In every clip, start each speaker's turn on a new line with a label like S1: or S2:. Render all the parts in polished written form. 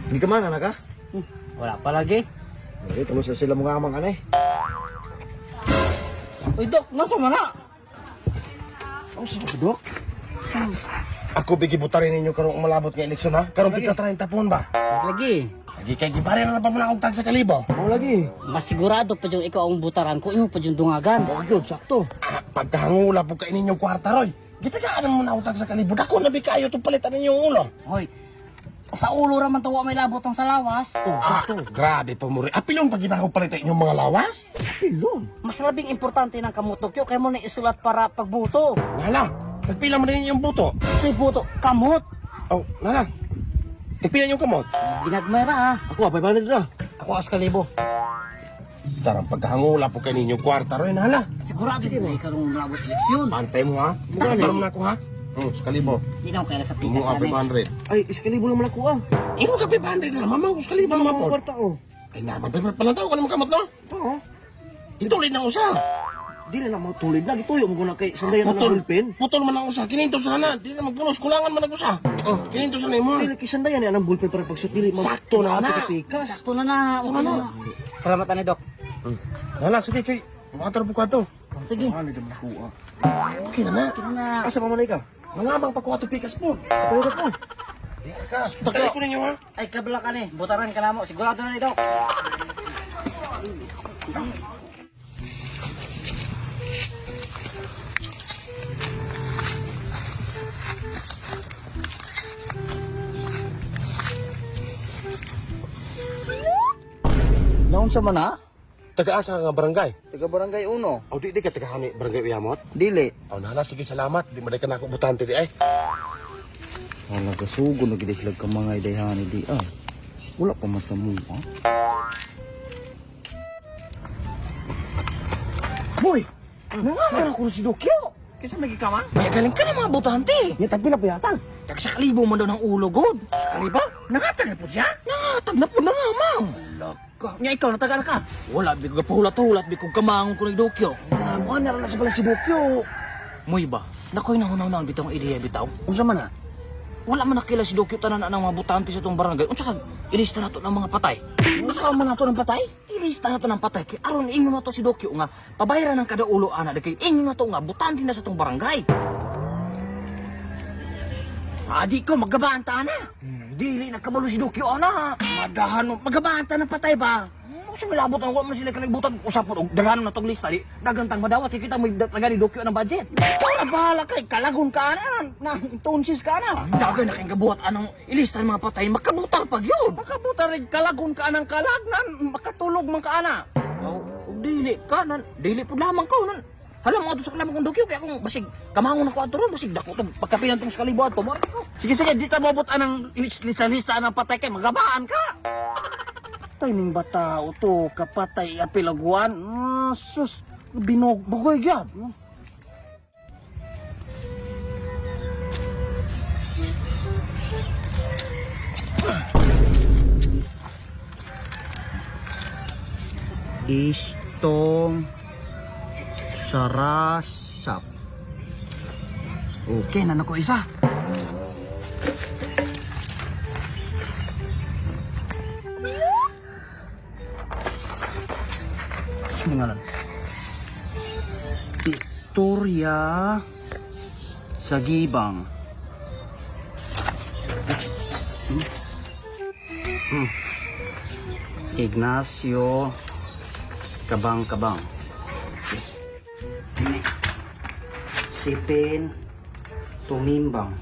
S1: Di ka man, anak ka?
S2: Wala pa lagi.
S1: Eh, kamusta sila mga amang anay?
S2: Uy, Dok, nasa mana?
S1: Ano sa Dok? Ako bigibutarin ninyo karong malabot nga eleksyon ha? Karong pizza 30 tapon ba?
S2: Lagi.
S1: Lagi kay gibari na ba mo na akong tag sa kalibo? Oo lagi.
S2: Mas sigurado pa yung ikaw ang butaran ko, imo pa yung dungagan.
S1: Oo yun, sakto. Pagkahangula po kayo ninyong kwarta, Roy. Gitagaan mo na akong tag sa kalibo. Dako na kayo itong palitan ninyong ulo.
S2: Hoy, sa ulo raman tawa may labot ang sa lawas.
S1: Oo, sakto. Grabe pa mo rin. Apilon pag ginakaw palitan inyong mga lawas? Apilon?
S2: Mas labing importante ng kamutokyo kaya mo na isulat para pagbuto.
S1: Nala, nagpila mo rin yung buto.
S2: Say buto, kamot.
S1: Oh, nala. Nagpila yung kamot.
S2: Ginagmera ha.
S1: Ako, 500 na.
S2: Ako askalibo.
S1: Sarang pagkahangula po kayo ninyong kwarta, Roy. Nala.
S2: Sigurado din na ikaw ang labot eleksyon.
S1: Pantay mo ha. Takbar mo na ako ha. Skalibo.
S2: Hindi na ako kaya sa
S1: Imo
S2: pikas
S1: ka
S2: namin.
S1: 500. Ay, iskalibo naman ako ah. Imo ka 500 na. Mamang iskalibo naman po. Kwarta ko. Ay naman, palantaw ka naman kamot no? Oo. Itulid ng usa. Di na mo tulid na. Gituyo mo na kay sandayan ng bulpen. Putol man ang usa. Kininto sa na. Di na magpulos. Kulangan man ang usa. Oh, kininto sa na mo. Di na kisandayan yan ang bulpen para pagsutili. Sakto na ako sa pikas.
S2: Sakto na na. Okay na. Salamat ani, Dok.
S1: Hala, sige kay. Matar po ka to.
S2: Sige.
S1: Ano naman ako ah. Okay na na.
S2: Okay na.
S1: Asa mamanay ka? Mangabang pagkuha to pikas po. Tayo ka po. Tagay ko ninyo ha.
S2: Ay, kabla ka ni. Butaran ka na mo. Sigurado na ni, Dok.
S3: Naon sa mana?
S1: Taga-asa nga barangay.
S3: Taga Barangay Uno.
S1: O di ka taga-hani barangay Uyamot?
S3: Dili.
S1: O nala, sige salamat. Di mo ka na ako butante di ay.
S3: Wala ka sugo na gid sila ka mga idayhani di ah. Wala pa man sa mua.
S1: Boy! Nangaman ako si Dokyo.
S3: Kisa nagikama?
S2: May galing ka na mga butante.
S1: Yan, tagpila pa yata.
S2: Tagsakalibo man daw ng ulo, God.
S1: Sakaliba? Nangatag na po siya?
S2: Nangatag na po na nga, ma'am.
S1: Laka. Nga ikaw, natagal ka.
S2: Wala, biko kapahulat-hulat, biko kamangon ko ng Dokyo.
S1: Mo na rin sa pala si Dokyo.
S2: Moy ba? Nakoy nahunaw-naon bitaw ang ideya bitaw.
S1: Unsa man na?
S2: Wala man nakila si Dokyo tanan ng mga butante sa itong barangay. Unsa kag ilista nato ng mga patay.
S1: Unsa man nato ng patay?
S2: Ilista nato ng patay kay aron ingon nato si Dokyo nga pabayaran ng kada ulo ana kay ingon nato nga butante na sa itong barangay.
S3: Adi ko magabanta na.
S2: Dili nagkabalo si Dokyo ana.
S3: Madahan mo magabanta ng patay ba?
S2: Sa milabot ang wala man sila kanagbutan usapon og daghan na tong lista di dagantang madawat kay kita mo taga ni Dokyo ng budget.
S3: Ikaw na bahala kay kalagon ka na tonsis ka na.
S2: Daghan na kay gabuhat anang ilista ng mga patay makabutar pag yun.
S3: Makabuta rin kalagon ka ng kalagnan makatulog man ka ana.
S2: Oh, dili ka nan dili pud lamang ko nan. Hala mo ato sa lamang kong Dokyo kay akong basig kamangon ako ato ron basig dako to pagkapinan tong sa kalibuan to mo.
S3: Sige di ta mabot anang lista ng patay kay magabaan ka. Tay ning bata to kapatay apilaguan. Sus binogbogoy gyud. Istong sarasap.
S2: Okay na nako isa.
S3: Ngalan Victoria Sagibang. Ignacio Kabang-Kabang. Sipin Tumimbang.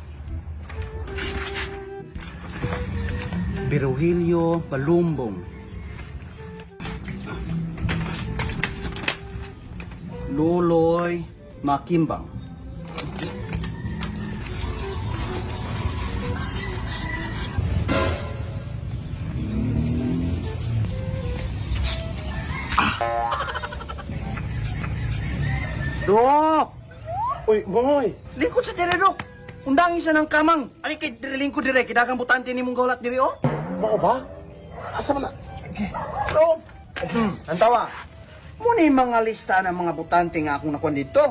S3: Virgilio Balumbong. Loloy Makimbang. Dok!
S1: Uy, boy!
S3: Lingkod sa dire, Dok. Undangin siya ng kamang. Ali kay dire lingkod dire. Kidagang butante ni mong gaulat dire, oh.
S1: Mao ba? Asa man na?
S3: Dok! Antawa. Muna yung mga lista ng mga butante nga akong nakuha dito.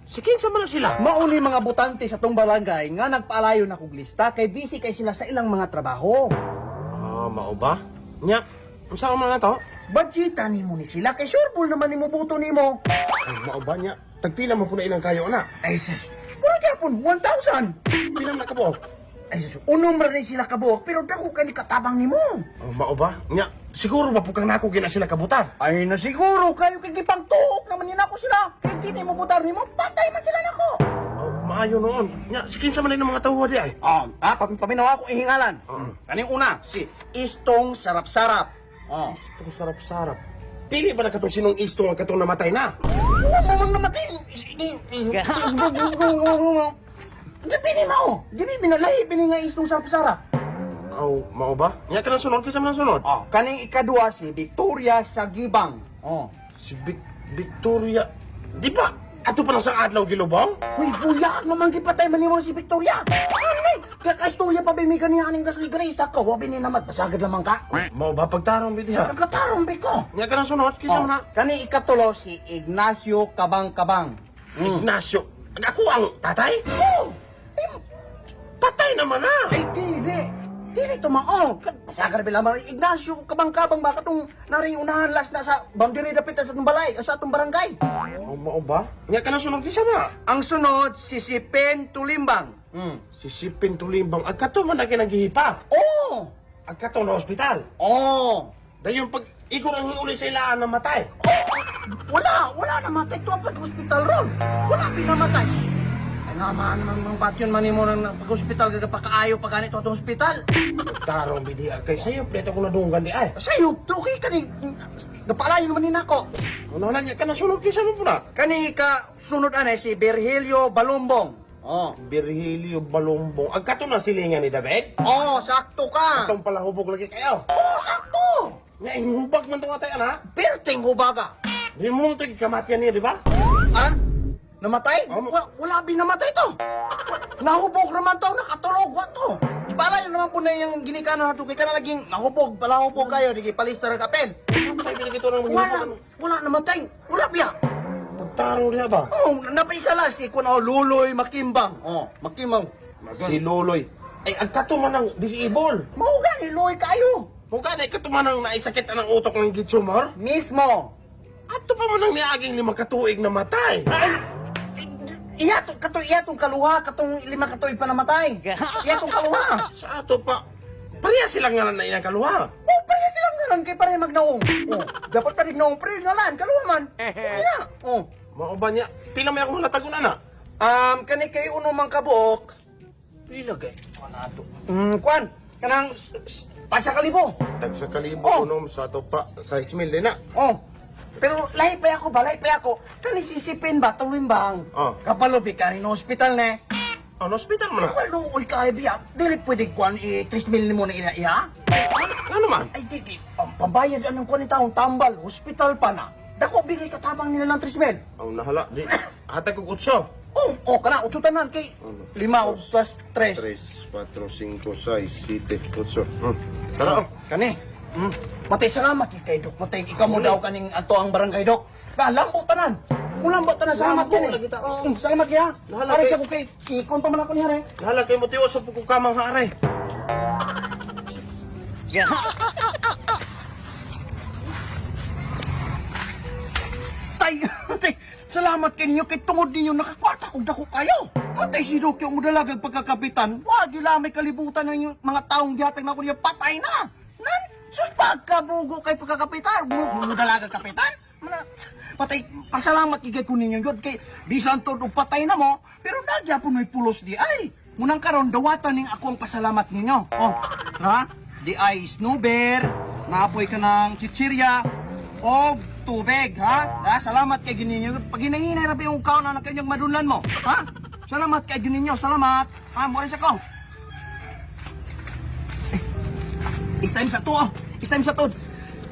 S1: Sikin sa man sila.
S3: Mauni mga butante sa tong barangay nga nagpaalayo na kog lista kay busy kay sila sa ilang mga trabaho.
S1: Mao ba? Nya, unsa man na to?
S3: Budgetan nimo ni sila kay sureball naman nimo buto nimo.
S1: Ay, mao ba nya? Tagpila mo po na ilang kayo na.
S3: Ay sus, mura gyapon 1,000.
S1: Pila na ka po?
S3: Ay sus, unom ra ni sila kabuok pero dako kay ni katabang nimo.
S1: Oh, mao ba? Nya, siguro ba pukang nako gina sila kabutar?
S3: Ay na siguro kayo kay gipangtuok naman nina ko sila. Kay di nimo butar nimo, patay man sila nako.
S1: Oh, maayo noon. Nya, sikin sa man ng mga tawad di ay.
S3: Paminaw ako ihingalan. Kaning una, si Istong Sarap-Sarap.
S1: Istong sarap-sarap. Dili ba na kato sinong istong ang katong namatay na?
S3: Huwag mo mang namatay. Di mo. Di binalahi, nga Istong Sarap-Sarap.
S1: Oh, mao ba? Nya ka na sunod kisa man sunod?
S3: Kaning ikadua, si Victoria Sagibang.
S1: Si Victoria. Di ba? Ato pa lang sa adlaw gilubong?
S3: Uy, buyak naman gipatay manimo si Victoria. Ani, kaka-istorya pa ba may ganihaning gasli-ganista ka? Wabi ni naman, pasagad lamang ka.
S1: Mao ba pagtarong bidiha?
S3: Nagkatarong ba ko?
S1: Nya ka na sunod kisa man na?
S3: Kani ikatulo, si Ignacio Kabang-Kabang.
S1: Ignacio. Ako ang tatay?
S3: Oh!
S1: Patay naman na.
S3: Ay, dili. Dili to mao. Pasagad ba lamang, Ignacio Kabang-Kabang ba katong nariunahan last na sa boundary dapit sa atong balay, sa atong barangay.
S1: Oh, mao ba? Nya ka na sunod kisa man na?
S3: Ang sunod, si Sipen Tulimbang.
S1: Si Sipin Tulimbang. Agkato man na kinagihipa.
S3: Oh!
S1: Agkato na ospital.
S3: Oh!
S1: Dayon pag igor ang uli sa ilaan na matay.
S3: Wala namatay. Ito ang pag-hospital ron. Wala pinamatay. Ay naman mga batyon man mo ng pag-hospital kagapakaayo pa ganito itong hospital.
S1: Tarong bidiha kay sayo pleto ko nadunggan di ay.
S3: Sa'yo, okay ka ni... Napalayo naman ni nako.
S1: Ano na niya ka na sunod kisa mo po na?
S3: Kani ka sunod anay si Virgilio Balumbong.
S1: Virgilio Balumbong. Agkato na silingan ni David?
S3: Sakto ka.
S1: Itong palahubog lagi kayo.
S3: Sakto.
S1: Nga inhubag man itong atay ana.
S3: Perting hubaga.
S1: Di mo ito ikamatian niya di ba?
S3: Ha? Namatay? Wala binamatay to. Nahubog naman to, nakatulog. What to? Pala yun naman po na yung ginikanan nato. Kaya ka na naging nahubog, palahubog kayo. Di palista ng kapel.
S1: Patay binagito ng mga
S3: Wala namatay. Wala biya.
S1: Pagtarong niya ba?
S3: Napaisala si Kuno Luloy Makimbang. Makimbang.
S1: Si Loloy. Ay, agkato man ng disable.
S3: Mahuga ni Luloy kayo.
S1: Huwag na ikato man ng naisakit ng utok ng gitsumor.
S3: Mismo.
S1: Ato pa man ng niaging 5 katuig na matay.
S3: Iyatong kaluha, katong 5 katuig pa namatay. Iyatong kaluha.
S1: Sa ato pa, pareha silang ngalan na ilang kaluha.
S3: Pareha silang ngalan kay pareha magnaong. Dapat pa rin naong pareha ngalan, kaluha man. Okay na.
S1: Mao ba niya? Pila may akong natagunan na?
S3: Kani kay uno mang kabuok. Pila kay? Ano Kwan, kanang pagsakalibo.
S1: Tag sa kalibo unom sa ato pa, 6,000 din na.
S3: Pero lahi pa ako. Kani sisipin ba, tulimbang. Kapalobi ka rin no hospital na.
S1: Ano, hospital mo na?
S3: Well, uy ka, biya. Dili pwede kwan, 3,000 mo na iya.
S1: Ano naman?
S3: Ay, di. Pambayad anong kwan ni taong tambal. Hospital pa na. Dako, bigay katabang nila ng 3,000.
S1: Oh, nahala. Di, hatag ko kutso.
S3: Kana, ututanan kay 5 plus 3.
S1: 3, 4, 5, 6, 7, 8. Tara,
S3: Kani. Matay salamat kay Dok. Matay ikaw mo daw kaning ato ang barangay Dok. Lambo tanan. Lambo tanan salamat
S1: Lambo,
S3: kani.
S1: nagita,
S3: Salamat kaya.
S1: Lahala,
S3: Ari
S1: kay-
S3: sa ko kay ikon pa man ako niya re.
S1: nahala kay mo tiyo sa pagkukamang haray.
S3: Tay, salamat kay ninyo kay tungod ninyo nakakwarta kung dako kayo. Matay si Dok yung mudalagag pagkakapitan. Wag ila may kalibutan ng yung mga taong gihatag na ko niya patay na. Nan, sus pagkabugo kay pagkakapitan. Mudalagag kapitan? Patay, pasalamat kay ko ninyo yun. Kay bisan to patay na mo, pero nagya po may pulos di ay. Munang karon dawatan ning ako ang pasalamat ninyo. Ha? Di ay snowbear, naapoy ka ng chichirya, o tubig, ha? Salamat kay gininyo. Pag hinahinay na yung kaon na kanyang madunlan mo, ha? Salamat kay gininyo, salamat. Ha, mo rin sa ko. Is time sa to, Is time sa to.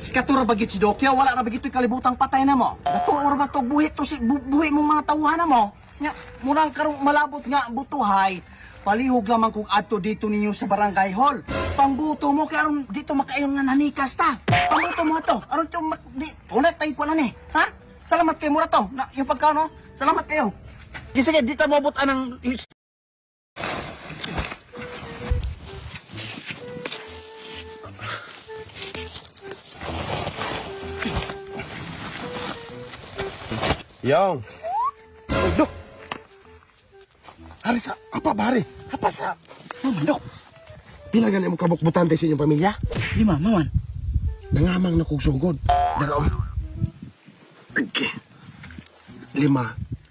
S3: Si Katura bagit si Dokyo, wala na bagit kalibutang patay na mo. Natuor ba to, buhi to si buhi mong mga tawhan na mo. Nga, murang karong malabot nga butuhay. Palihog lamang kung adto dito ninyo sa barangay hall. Pangbuto mo kay aron dito makaayon nga nanikas ta. Pangbuto mo ato. Aron to di ulit tay ko na ni. Ha? Salamat kay mura to. Na yung pagkano? Salamat kayo. Sige, dito mabot anang
S1: Yang.
S3: Uy, Dok.
S1: Hari sa, apa ba hari? Apa sa?
S3: Maman, Dok.
S1: Pila ganyan mo kabuk-butante sa inyong pamilya?
S3: 5, Maman.
S1: Nangamang na kong sugod. Dagaon. Okay. 5.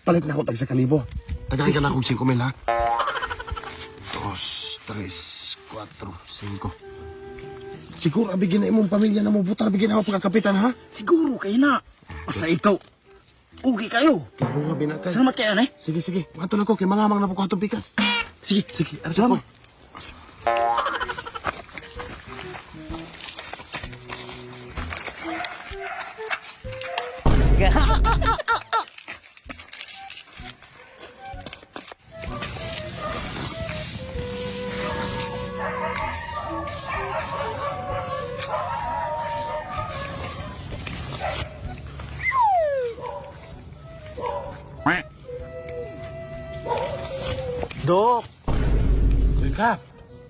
S1: Palit na ako tag sa kalibo. Tagay ka na akong 5,000 ha. 2, 3, 4, 5. Siguro abigin na imong pamilya na mo butar bigyan ako pagkakapitan ha.
S3: Siguro kayo na. Basta ikaw. Ugi kayo.
S1: Kaya binatay.
S3: Salamat kayo, eh.
S1: Sige, sige. Mato na ko kay mangamang na po ko atong pikas.
S3: Sige.
S1: Sige, aras
S3: Salamat.
S1: ako.
S3: Dok.
S1: Uy, Kap.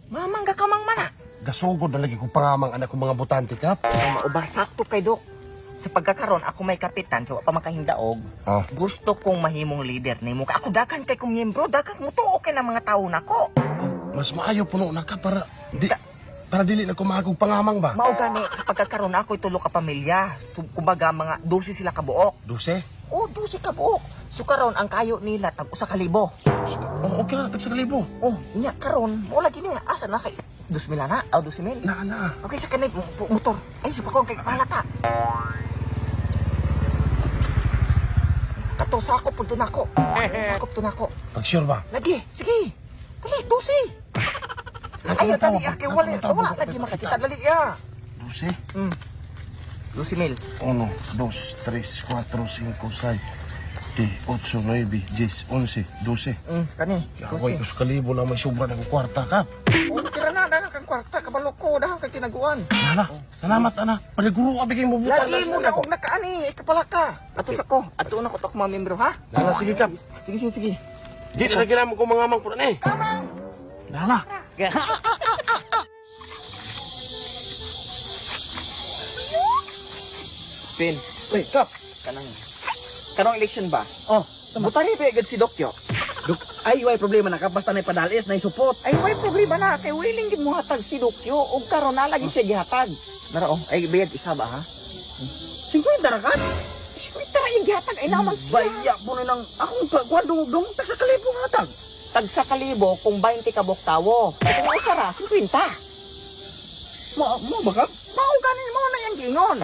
S2: Mamang gakamang mana.
S1: Gasugod na lagi ko pangamang anak kong mga butante, Kap.
S2: Maubar sakto kay Dok. Sa pagkakaroon, ako may kapitan, kaya pa makahindaog.
S1: Ah.
S2: Gusto kong mahimong leader ni mo. Ako dakan kay kong miyembro, dakan mo to okay na mga tao nako.
S1: Mas maayo puno na ka para dili na kumagog pangamang ba?
S2: Mao gani sa pagkakaroon ako tulo ka pamilya. So, kumbaga mga 12 sila ka buok.
S1: 12?
S2: O 12 ka buok. So karon ang kayo nila tag usa ka libo.
S1: Oh, okay na, tag sa kalibo.
S2: Oh, nya karon mo lagi niya asa na kay 2,000 na, o 2,000.
S1: Na.
S2: Okay sa kanay motor. Ay sa pakong kay palata. Kato sakop pud nako. Sakop to nako.
S1: Pag sure ba?
S2: Lagi, sige. Dali, 12. Ay, dali, kay wala lagi makakita dali ya.
S1: 12?
S2: 12,000.
S1: 1, 2, 3, 4, 5, 6, 7, 8, 9, 10, 11, 12.
S2: Kani.
S1: Yaway ko sa kalibo na may sobra na kong kwarta, Kap.
S2: Oh, tira na dahan kang kwarta kabalo ko dahan kang tinaguan.
S1: Nala, salamat, ana. Paliguro ka bigay mo butar
S2: Lagi mo na og nakaani, ikapala ka. Ato sa ko, ato na ko to mga membro ha.
S1: Nala, sige, Kap.
S2: Sige.
S1: Di na kailangan ko mangamang po na eh.
S2: Kamang.
S1: Nala.
S2: Pin,
S3: Uy, Kap.
S2: kanong election ba?
S3: Oh,
S2: Butari pa agad si Dokyo.
S3: Dok, ay, way problema na. Kap, basta na ipadalis, na isupot.
S2: Ay, may problema na. Kay willing gid mo hatag si Dokyo. O karon na lagi siya gihatag. Nara, ay, bayad isa ba ha?
S3: 50 ra ka?
S2: Tara, yung gihatag ay naman siya.
S3: Baya po na ng akong pagkuhan dungog tag sa kalibong hatag.
S2: Tag sa kalibo, kung 20 ka buktawo. Kung usara, 50.
S3: Mo ba, Kap?
S2: Mao gani mo na yung gingon.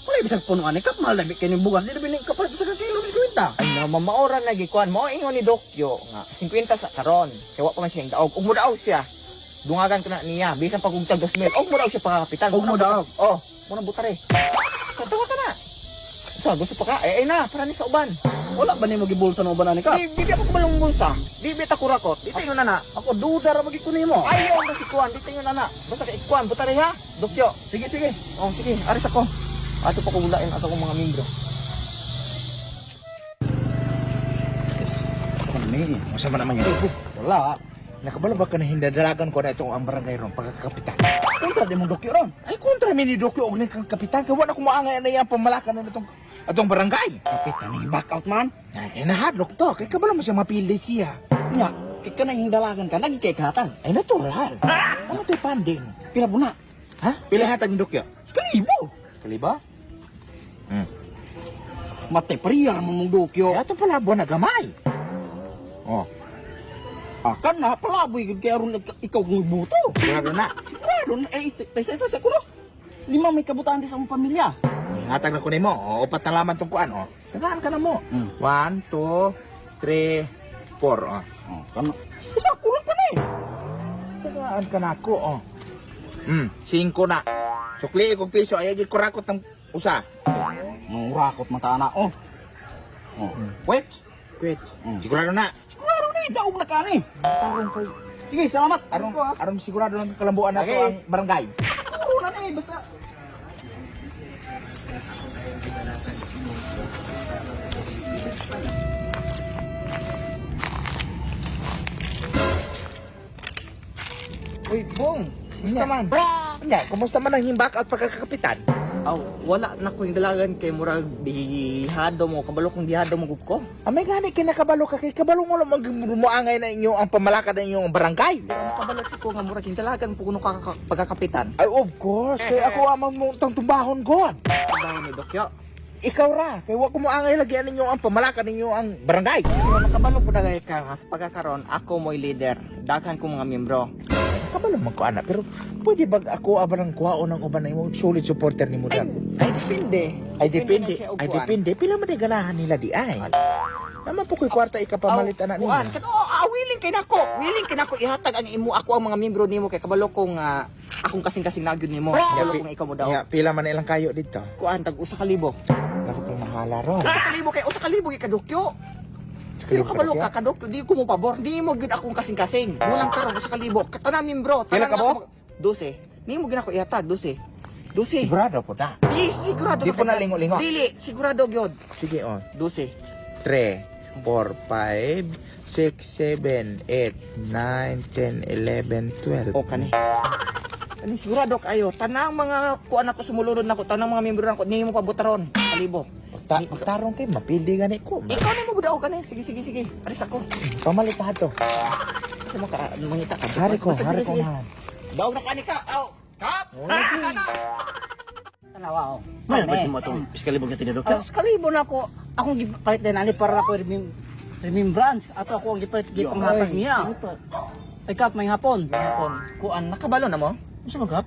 S3: Wala bisag punuan ni Kap. Mahal na kini bugas. Di na bining kapalit sa kakilo ni Kwinta.
S2: Ay na, mamaoran na gikuan mo. Ingon ni Dokyo nga, 50 sa karon. Kaya wa pa man siya yung daog. Ug mo daog siya. Dungagan ko na niya. Bisan pag kung tag 2,000. Og mo daog siya pagkakapitan.
S3: Og mo daog?
S2: Oh, mo na butare. Katawa ka na. So, gusto pa ka? Ay na, para ni sa uban.
S3: Wala ba ni mo gibulsa no ba na ni Kap?
S2: Di ako kumalong bulsa. Di bita kurakot. Di tayo na na.
S3: Ako duda ra magikunin mo.
S2: Ayaw na si Kuan. Di tayo na na. Basta kay Kuan, butare ha. Dokyo.
S3: Sige, sige.
S2: Oh, sige. Aris ako. Ato pa kulain ato kong mga membro.
S3: Kami, masama naman yan. Wala. Nakabala ba ka na hindadalagan ko na itong ang barangay ron pagkakapitan? Kontra di mong dokyo ron. Ay, kontra mi ni dokyo og kang kapitan. Kawan ako maangay na yan pamalakan na itong atong barangay. Kapitan, back out man. Ay, nahadlok to. Kaya kabala mo siya mapildi siya. Nya, kaya ka na hindalagan ka, lagi kay katang. Ay, natural. Ano tayo panding? Pila po na. Ha? Pila hatag ni dokyo? Kalibo. Kaliba? Matay pariya mo mong dokyo. Ato pala buwan na gamay. Oh. Akan na, palaboy gud kaya ron ikaw kung buto. Sigurado na. Sigurado na. Eh, ito sa kulos. 5 may kabutaan din sa mong pamilya. Hatag na ko nimo. O, 4 na laman tong kuan. O. Tagaan ka na mo. 1, 2, 3, 4. O. Kano? Isa, kulang pa na eh. Tagaan ka na ako. O. 5 na. Sukli kong piso. Ay, kurakot ng usa. Rakot mata na. O. Wait. Wait. Sigurado na. Sigurado na. Daog na ka ni. Tarong kay. Sige, salamat. Arong sigurado lang kalambuan na to ang barangay. Siguro na ni. Basta. Uy, Bong. Kumusta man? Kumusta man ang himbak at pagkakapitan?
S2: Aw, wala na ko yung dalagan kay murag dihado mo, kabalo kong dihado mo gud ko.
S4: Amay gani kinakabalo ka kay kabalo mo lang muangay na inyo ang pamalakad na inyong barangay.
S2: Ang kabalo ko nga murag yung dalagan po kuno ka pagkakapitan.
S4: Ay, of course. Kay ako amang mo tang tumbahon god.
S2: Trabaho ni Dokyo.
S4: Ikaw ra, kay wa ko muangay lagi ninyo ang pamalakad ninyo ang barangay.
S2: Pero nakabalo ko dagay ka nga sa pagkakaroon, ako mo'y leader. Daghan ko mga miyembro.
S4: Kabalo man ko ana, pero pwede bag ako abarang kuhaon ng uban na imong solid supporter ni mo dag.
S2: Ay, depende.
S4: Ay depende.
S2: na siya og
S4: Ay
S2: kuan.
S4: depende. Pila man di ganahan nila di ay. Naman po ko'y kwarta ikapamalit ana
S2: Kuan,
S4: nila.
S2: kato, willing kay nako. Willing kay nako ihatag ang imo ako ang mga miyembro nimo kay kabalo kong akong kasing-kasing nagyud nimo. Kabalo kong ikaw mo daw.
S4: Ya, pila man ilang kayo dito.
S2: Kuan tag usa ka libo.
S4: Ako pa mahala ron.
S2: Usa ka libo kay usa ka libo kay kadukyo. Pero kabalo ka kadukyo, di ko mo pabor. Di mo gid akong kasing-kasing. Munang karon usa ka libo. Katana miyembro.
S4: Pila ka mo?
S2: 12. Di mo gid ako ihatag 12. 12.
S4: Sigurado po ta.
S2: Di sigurado.
S4: Di po na lingo-lingo.
S2: Dili, sigurado gyud.
S4: Sige on.
S2: 12.
S4: 3, 4, 5, 6, 7, 8, 9, 10, 11, 12.
S2: O kani. Kani sigurado kayo. Tanang mga kuan ako sumulunod nako, tanang mga miyembro nako di mo pabutaron. Kalibo.
S4: Pagtarong kay mapildi gani ko.
S2: Ikaw na mo budaw kani. Sige sige sige. Aris ako.
S4: Pamalit pa to.
S2: Kasi mo ka mangita ka.
S4: Hari ko
S2: Basta, sige, sige.
S4: man.
S2: Daw na kani ka. Aw. Kap.
S5: Tanawa,
S1: May ba mo itong iskalibog na tinadok?
S5: kalibo na ako, akong gipalit din ani para ako remembrance ato ako ang gipalit gipanghatag niya. Ay kap may hapon.
S2: Kuan nakabalo na mo?
S1: Sa magkap?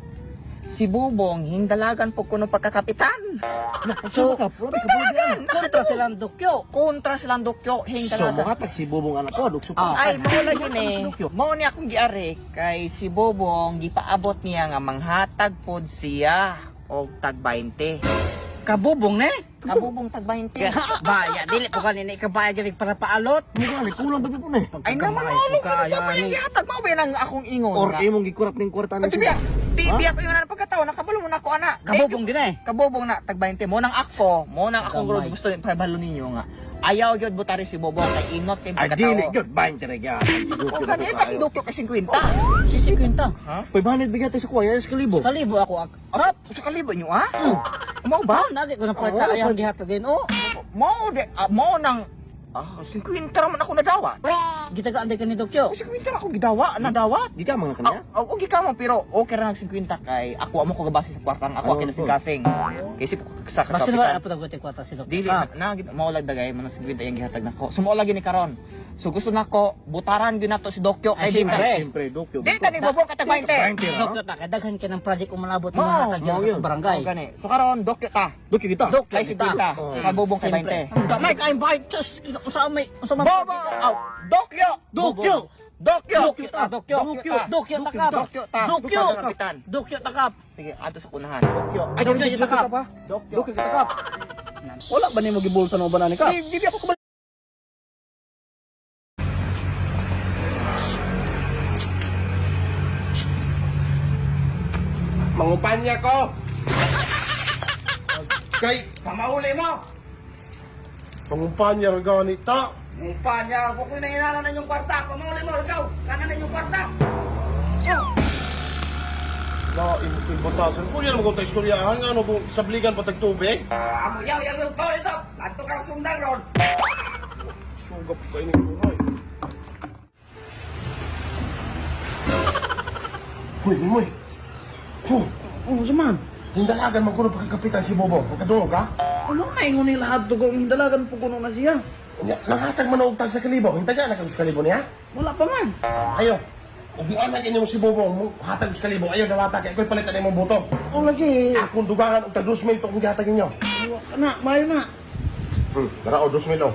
S2: Si Bubong hindalagan po kuno pagkakapitan.
S1: Sa magkap? Grabe ka pala diyan.
S5: Kontra silang Dokyo.
S2: Kontra silang Dokyo
S1: So,
S2: hindalagan.
S1: makatag si Bubong anak ko, dugso pa.
S2: Ay, mao lang yun eh. Mao ni akong giari kay si Bobong gipaabot niya nga manghatag pod siya og tag 20.
S5: Kabubong ne?
S2: Kabubong tag 20.
S5: Baya dili ko kanina ikabaya dili para paalot.
S1: Mugali, kulang ba po na eh?
S2: Ay naman
S5: Kamay ko kaya
S2: mo yung
S5: ni.
S2: gihatag mao ba nang akong ingon.
S1: Or
S2: nga.
S1: imong gikurap ning kwarta ng
S2: Di biya, di biya ko yung pagkataon nakabalo mo na ako ana.
S5: Kabubong din eh.
S2: Kabobong na tag 20 mo nang ako, mo nang akong
S5: Kamay.
S2: gusto ni pabalo ninyo nga. Ayaw gyud butari si Bobong kay inot kay
S1: Ay,
S2: pagkataon.
S1: dili, yun, 20 na yan.
S2: O gani pa si Dokyo kay 50.
S5: Si 50.
S1: Pay banit bigyan tayo sa kuya, iskalibo.
S5: Kalibo ako. Kap.
S2: Sa kalibo nyo ha? Mo ba?
S5: Nadi ko na palit sa ayang gihatagin. Oh,
S2: Mo nang 50 raman ako nadawat.
S5: gitagaan din ka ni Dokyo.
S2: 50 na ako gidawa, nadawat.
S1: Di ka mga kanya?
S2: Okay ka mo, pero okay ra nag 50 kay ako amo ko gabase sa kwartang ako akin na kasing. Kasi sa
S5: Basta naman
S2: kapitan.
S5: apa daw kwarta si Dokyo.
S2: Dili na maulag dagay mo ng 50 yung gihatag nako. Sumuolag ni karon. So gusto nako butaran gyud nato si Dokyo
S5: Ay,
S2: kay
S5: siyempre.
S1: Siyempre, Dokyo.
S2: Di ta ni bobong katag 20.
S1: 20
S5: Dokyo ta kadaghan ka ng project umalabot mo
S2: Mo,
S5: hatag sa barangay.
S2: Gani. So karon Dokyo ta.
S1: Dokyo kita.
S5: Dokyo
S2: Kay 50. Kabubong kay 20.
S5: Gamay kayong bayad. Diyos, sa may
S2: Bobo! Aw, Dokyo!
S1: Dokyo!
S2: Dokyo!
S5: Dokyo ta, Dokyo. Dokyo takap.
S2: Dokyo ta.
S5: Dokyo.
S2: Kapitan.
S5: Dokyo takap.
S2: Sige, ato sa kunahan. Dokyo.
S1: Ay,
S5: Dokyo
S1: Dokyo
S5: si
S1: kita
S5: Takap.
S1: pa.
S2: Dokyo.
S1: Dokyo kita kap. Wala ba nimo gibulsa no banani ka?
S2: Di ako kabal.
S1: Mangupanya ko. Kay
S2: Pamahuli mo!
S1: pangumpanya ganita.
S2: Mupanya, huwag ko na inala na yung kwarta. Pamahuli mo, ikaw. Kanan na yung kwarta.
S1: Na batasan ko yan magpunta istoryahan nga ano kung sabligan patag tubig.
S2: Amo yaw, yaw, yaw. Oh, ito. Ato kang sundan ron.
S1: Sugap ka ini buhay. Hoy, Mimoy.
S3: Oh, saman.
S1: Hindalagan man kuno pagkakapitan si Bobo. Pagkadungog ka?
S3: Ano na ingon nila hadto ko dalagan po kuno na siya.
S1: Nangatag man og tag sa kalibo. Hintaga na kag sa kalibo niya.
S3: Wala pa man.
S1: Ayo. Ug muanag inyo si Bobo mo hatag sa kalibo. Ayo dawata kay koy palitan imong buto.
S3: Oh lagi.
S1: Akong dugangan og tag 2,000 to kung gihatag ninyo.
S3: Kana, mayo na.
S1: Dara o 2,000 o.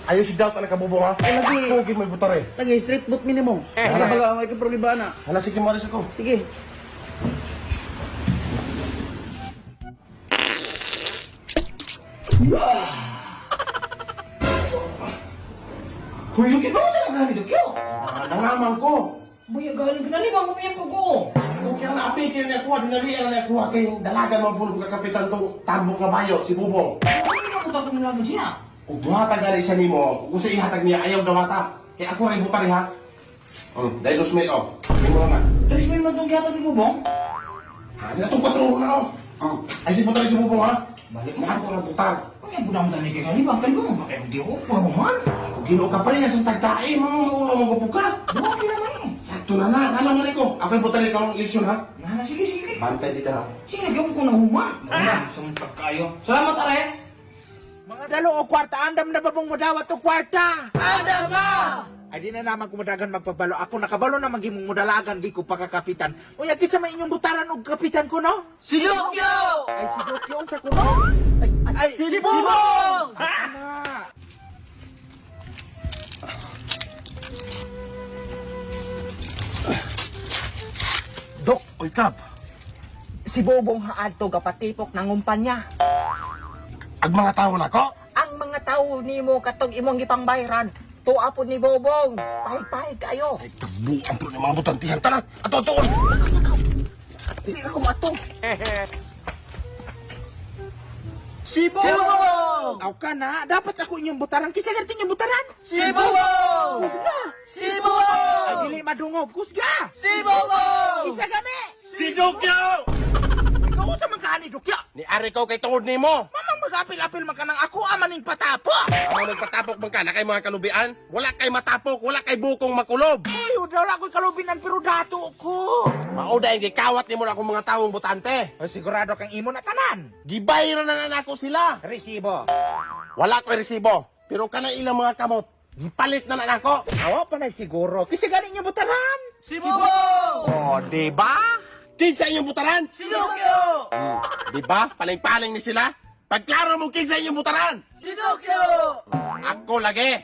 S1: Ayo si Doubt na kabubo ha.
S3: lagi.
S1: Ako gid may butare.
S3: Lagi street boot minimum. Sige baga may problema na.
S1: Hala sige mo ako.
S3: Sige.
S1: Hoy, Luki, ko sa mga ganito, Kyo? Nangaman ko.
S2: Buya galing kinalibang mo yung ko.
S1: Kung kaya naapikir niya kuha, dinalian niya kuha kay dalagan man puno kapitan tong tambok nga bayo, si Bubong.
S2: Ano ko tapos nilagan siya?
S1: Kung buhatag gari sa nimo, kung sa ihatag niya, ayaw dawata. Kaya ako rin butari ha. Dahil 2,000 o. Hindi mo na.
S2: 3 million na itong gihatag ni Bubong?
S1: Hindi na itong 4 na o. Ay, si Butang, si Bubong, ha? Balik na ako ng Butang.
S2: Kung yung budang-budang ni kaya libang, kaya ba makaya di ako, mahuman.
S1: Kung ginoo ka pa rin sa tagtae, mamamaulo mo ka.
S2: Buwagi naman eh.
S1: Sakto na na, nalaman ko. Ako yung Butang, ikaw ang eleksyon, ha?
S2: Nana, sige, sige.
S1: Bantay dito, ha?
S2: Sige, nagyong ko na human. Sumuntak kayo. Salamat, are.
S4: Mga dalo o kwarta, andam na babong mo dawat o kwarta. Andam na! Ay di na naman kumadagan magpabalo. Ako nakabalo na maging mudalagan, di ko pagkakapitan. Unya, kisa may inyong butaran o kapitan ko, no?
S3: Si Dokyo!
S4: Ay, si Dokyo, sa kuno? Ay,
S3: Si Bubong!
S4: Ana!
S1: Dok, oy, Kap.
S2: Si Bobong haadto kapatipok ng umpanya.
S1: Ag mga tao na ko?
S2: Ang mga tao nimo katog imong gipangbayran, tuapod ni Bobong. Pahig-pahig kayo.
S1: Ay, kabuang po ng mga butantihan. Tara, ato-atoon. Dili na ko mato.
S3: Si Bubong!
S4: Aw ka na, dapat ako inyong butaran. Kisa ganito inyong butaran?
S3: Si Bubong!
S4: Kusga!
S3: Si Bubong!
S4: Ay, dili madungog. Kusga!
S3: Si Bubong!
S4: Kisa gani!
S1: Si Dokyo!
S4: Ikaw sa mga kani, Dokyo.
S1: Ni Ari ko kay tungod ni mo.
S4: Mamang mag-apil-apil man ka ng ako, amaning patapo.
S1: Ako nagpatapok man ka na kay mga kalubian. Wala kay matapok, wala kay bukong makulob.
S4: Ay, wala ako'y kalubinan, pero dato ko.
S1: Mauda yung gikawat ni mo na akong mga taong butante.
S4: Ay, sigurado kang imo na tanan.
S1: Gibayran na ako sila.
S4: Resibo.
S1: Wala ko resibo. Pero kana ilang mga kamot. Gipalit na ako.
S4: Awa pa na siguro. Kasi ganin niyo butaran.
S3: Si Bubong!
S1: Oh, di ba? Kinsa inyong butaran?
S3: Si Dokyo!
S1: Di ba? Paling-paling ni sila. Pagklaro mo kinsa inyong butaran.
S3: Si Dokyo!
S1: Ako lagi.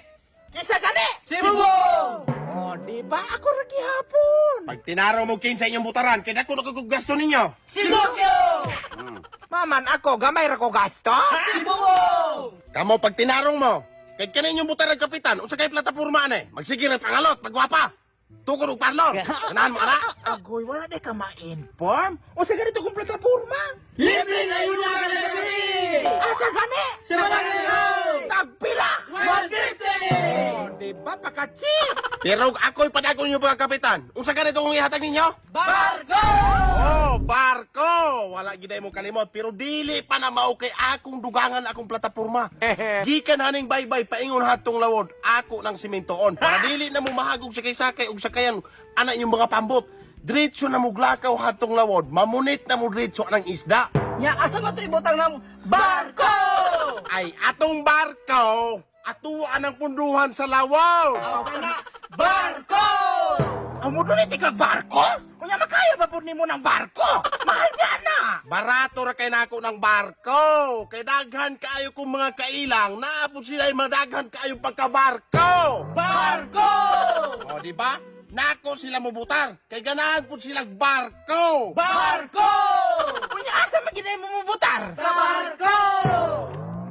S4: Kisa gani.
S3: Si Bubong!
S4: Oh, di ba ako ragi hapon?
S1: Pag tinaro mo kinsa inyong butaran, kaya ako nakagagasto ninyo.
S3: Si Dokyo!
S4: Maman ako, gamay ra ko gasto.
S3: Si Bubong!
S1: Kamo pag tinarong mo, kay kaninyong butaran kapitan, unsa kay plataporma ane? Magsigir ang pangalot, pagwapa. Tukod og parlor. Ganahan mo ana?
S4: Agoy, wala na ka ma-inform. O sa ganito kong plataforma.
S3: Libre kayo na ka na gabi!
S4: Asa gani?
S3: Sa Barangay Hall!
S4: Tagpila.
S3: 150!
S4: Oh, di ba pakachip?
S1: Pero ako'y padagon yung mga kapitan. Unsa ganito kong ihatag ninyo?
S3: Barko!
S1: Oh, barko! Wala giday mo kalimot, pero dili pa na mao kay akong dugangan akong plataporma. Gikan haning baybay paingon hatong lawod, ako ng simentoon. Para dili na mo mahagog sa sakay ug sakayan ana inyong mga pambot. Diretso na mo glakaw hatong lawod, mamunit na mo diretso ng isda.
S3: Nya, asa ba ito ibutang ng barko?
S1: Ay, atong barko, atuan ang punduhan sa lawod.
S3: Okay na, barko!
S4: Amo doon itikag barko? Kunya makaya ba po nimo ng barko? Mahal niya na.
S1: Barato ra kay nako ng barko. Kay daghan kaayo kong mga kailang, naapod sila yung madaghan kaayo pagkabarko.
S3: Barko!
S1: O, di ba? Nako sila mubutar. Kay ganahan po silang barko.
S3: Barko!
S4: Kunya asa maginay mo mubutar?
S3: Sa barko!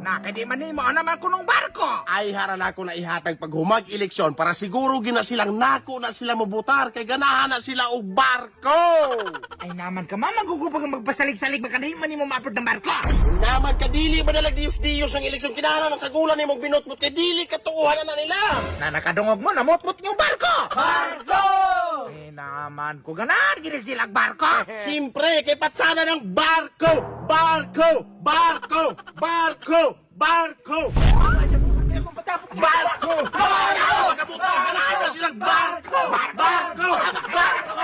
S4: Na, kaya di man nimo naman ko ng barko.
S1: Ay haran ako na ihatag pag humag-eleksyon para siguro gina silang nako na sila mubutar. Kay ganahan na sila og barko.
S4: Ay naman ka, mama, gugupag magpasalig-salig baka di man nimo maapod ng barko.
S1: Naman ka dili madalag diyos-diyos ang eleksyon kinahanglan ng sagulan ni mong binutbut kay dili katuuhan na nila.
S4: Na nakadungog mo, namutmut niyo barko.
S3: Barko!
S4: Ay naman ko, ganan, ginisilag barko.
S1: Siyempre, kay patsana ng barko! Barko! Barko! Barko! Barko! Barko! Barko! Ganahan na silang barko! Barko! Barko!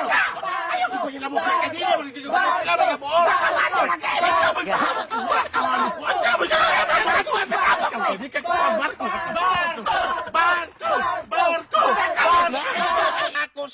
S1: Ayaw ko yung lamok kay dili mo, hindi ko sila mga buo!